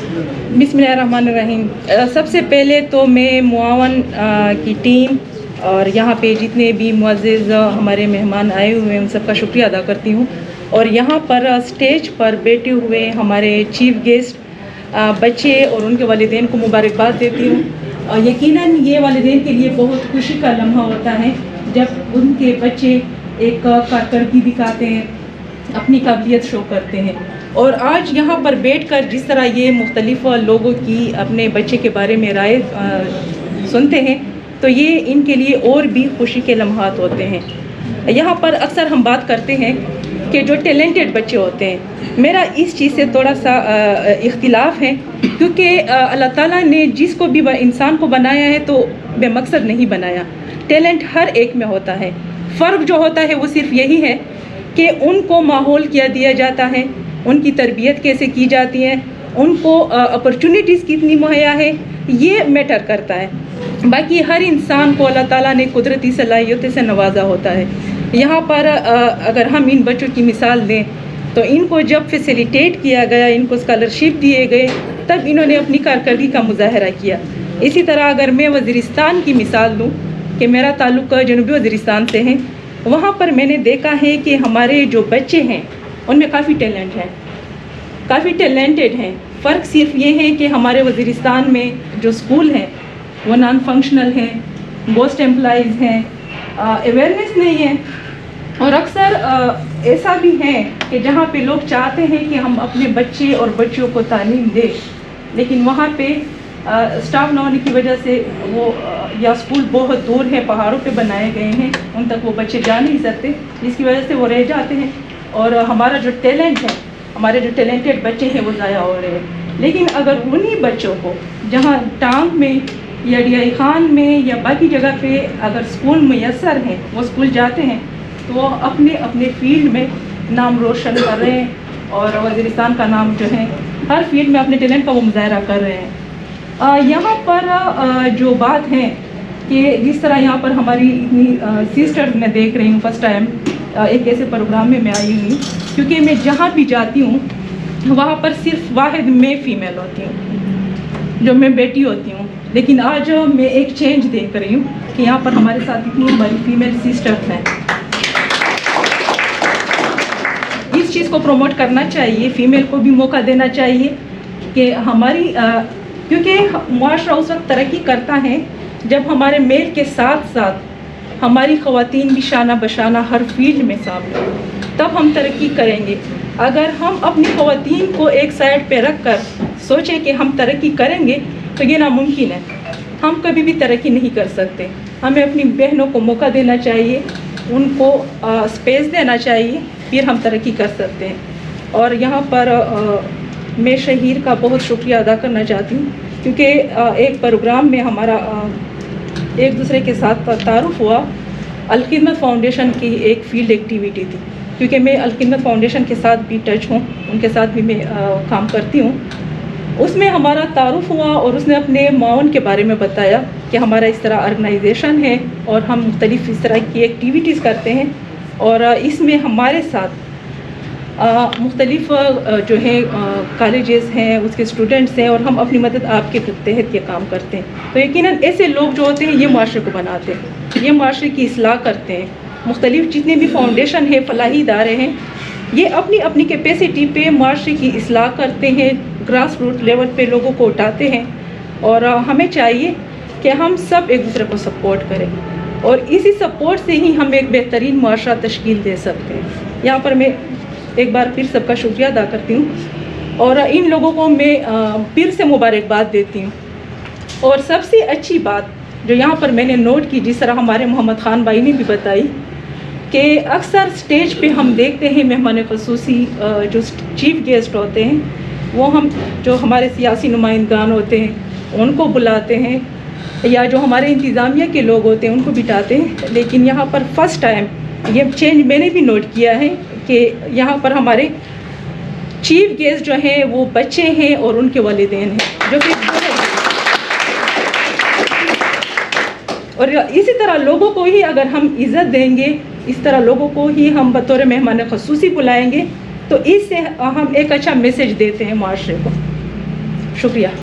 बिस्मिल्लाहिर्रहमानिर्रहीम। सबसे पहले तो मैं मुआवन की टीम और यहाँ पे जितने भी मुअज़्ज़िज़ हमारे मेहमान आए हुए हैं उन सबका शुक्रिया अदा करती हूँ। और यहाँ पर स्टेज पर बैठे हुए हमारे चीफ गेस्ट बच्चे और उनके वालिदैन को मुबारकबाद देती हूँ। और यकीनन ये वालिदैन के लिए बहुत खुशी का लम्हा होता है जब उनके बच्चे एक कारकर्दगी दिखाते हैं, अपनी काबिलियत शो करते हैं। और आज यहाँ पर बैठकर जिस तरह ये मुख्तलिफ़ लोगों की अपने बच्चे के बारे में राय सुनते हैं तो ये इनके लिए और भी खुशी के लम्हात होते हैं। यहाँ पर अक्सर हम बात करते हैं कि जो टैलेंटेड बच्चे होते हैं, मेरा इस चीज़ से थोड़ा सा इख्तिलाफ है, क्योंकि अल्लाह ताला ने जिसको भी इंसान को बनाया है तो बेमकसद नहीं बनाया। टैलेंट हर एक में होता है। फ़र्क जो होता है वो सिर्फ यही है कि उनको माहौल क्या दिया जाता है, उनकी तरबियत कैसे की जाती है, उनको अपॉर्चुनिटीज़ कितनी मुहैया है, ये मैटर करता है। बाकी हर इंसान को अल्लाह ताला ने कुदरती सलाहियतों से नवाजा होता है। यहाँ पर अगर हम इन बच्चों की मिसाल दें तो इनको जब फैसिलिटेट किया गया, इनको स्कॉलरशिप दिए गए, तब इन्होंने अपनी कारकर्दगी का मुजाहरा किया। इसी तरह अगर मैं वज़ीरिस्तान की मिसाल दूँ कि मेरा ताल्लुक़ जनूबी वज़ीरिस्तान से है, वहाँ पर मैंने देखा है कि हमारे जो बच्चे हैं उनमें काफ़ी टैलेंट है, काफ़ी टैलेंटेड हैं। फ़र्क सिर्फ ये है कि हमारे वज़ीरिस्तान में जो स्कूल हैं वो नॉन फंक्शनल हैं, गोस्ट एम्प्लॉइज़ हैं, अवेयरनेस नहीं है। और अक्सर ऐसा भी है कि जहाँ पे लोग चाहते हैं कि हम अपने बच्चे और बच्चियों को तालीम दें, लेकिन वहाँ पे स्टाफ न होने की वजह से वो या स्कूल बहुत दूर है, पहाड़ों पे बनाए गए हैं, उन तक वो बच्चे जा नहीं सकते, जिसकी वजह से वो रह जाते हैं और हमारा जो टैलेंट है, हमारे जो टैलेंटेड बच्चे हैं वो ज़ाया हो रहे हैं। लेकिन अगर उन्हीं बच्चों को जहाँ टांग में या डीआई खान में या बाकी जगह पे अगर स्कूल मैसर हैं, वो स्कूल जाते हैं तो वो अपने अपने फील्ड में नाम रोशन कर रहे हैं और वज़ीरिस्तान का नाम जो है हर फील्ड में अपने टैलेंट का वो मुजाहरा कर रहे हैं। यहाँ पर जो बात है कि जिस तरह यहाँ पर हमारी इतनी सिस्टर्स मैं देख रही हूँ, फर्स्ट टाइम एक ऐसे प्रोग्राम में मैं आई हुई, क्योंकि मैं जहाँ भी जाती हूँ वहाँ पर सिर्फ वाहिद मैं फ़ीमेल होती हूँ, जो मैं बेटी होती हूँ। लेकिन आज मैं एक चेंज देख रही हूँ कि यहाँ पर हमारे साथ इतनी हमारी फीमेल सिस्टर्स हैं। इस चीज़ को प्रमोट करना चाहिए, फ़ीमेल को भी मौका देना चाहिए कि हमारी क्योंकि मुआशरा उस वक्त तरक्की करता है जब हमारे मेल के साथ साथ हमारी ख़वातीन भी शाना बशाना हर फील्ड में सामने, तब हम तरक्की करेंगे। अगर हम अपनी ख़वातीन को एक साइड पे रख कर सोचें कि हम तरक्की करेंगे तो ये नामुमकिन है, हम कभी भी तरक्की नहीं कर सकते। हमें अपनी बहनों को मौका देना चाहिए, उनको स्पेस देना चाहिए, फिर हम तरक्की कर सकते हैं। और यहाँ पर मैं शहीर का बहुत शुक्रिया अदा करना चाहती हूँ, क्योंकि एक प्रोग्राम में हमारा एक दूसरे के साथ तारुफ हुआ। अल-खिदमत फाउंडेशन की एक फील्ड एक्टिविटी थी, क्योंकि मैं अल-खिदमत फाउंडेशन के साथ भी टच हूँ, उनके साथ भी मैं काम करती हूँ। उसमें हमारा तारुफ हुआ और उसने अपने माउन के बारे में बताया कि हमारा इस तरह ऑर्गेनाइजेशन है और हम मुख्तलिफ़ इस तरह की एक्टिविटीज़ करते हैं और इसमें हमारे साथ मुख्तलिफ़ जो है कॉलेजेस हैं, उसके स्टूडेंट्स हैं और हम अपनी मदद आपके तहत ये काम करते हैं। तो यकीनन ऐसे लोग जो होते हैं ये माशरे को बनाते हैं, ये माशरे की इस्लाह करते हैं। मुख्तलिफ़ जितने भी फाउंडेशन है, फलाही इदारे हैं, ये अपनी अपनी कैपेसिटी पे माशरे की इस्लाह करते हैं, ग्रास रूट लेवल पे लोगों को उठाते हैं। और हमें चाहिए कि हम सब एक दूसरे को सपोर्ट करें और इसी सपोर्ट से ही हम एक बेहतरीन माशरा तश्कील दे सकते हैं। यहाँ पर मैं एक बार फिर सबका शुक्रिया अदा करती हूँ और इन लोगों को मैं फिर से मुबारकबाद देती हूँ। और सबसे अच्छी बात जो यहाँ पर मैंने नोट की, जिस तरह हमारे मोहम्मद ख़ान भाई ने भी बताई, कि अक्सर स्टेज पे हम देखते हैं मेहमान ख़ुसूसी जो चीफ गेस्ट होते हैं वो हम जो हमारे सियासी नुमाइंदगान होते हैं उनको बुलाते हैं, या जो हमारे इंतज़ामिया के लोग होते हैं उनको बिठाते हैं। लेकिन यहाँ पर फ़र्स्ट टाइम ये चेंज मैंने भी नोट किया है कि यहाँ पर हमारे चीफ गेस्ट जो हैं वो बच्चे हैं और उनके वालिदैन हैं, जो कि और इसी तरह लोगों को ही अगर हम इज़्ज़त देंगे, इस तरह लोगों को ही हम बतौर मेहमान ख़ुसूसी बुलाएंगे, तो इससे हम एक अच्छा मैसेज देते हैं माशरे को। شکریہ.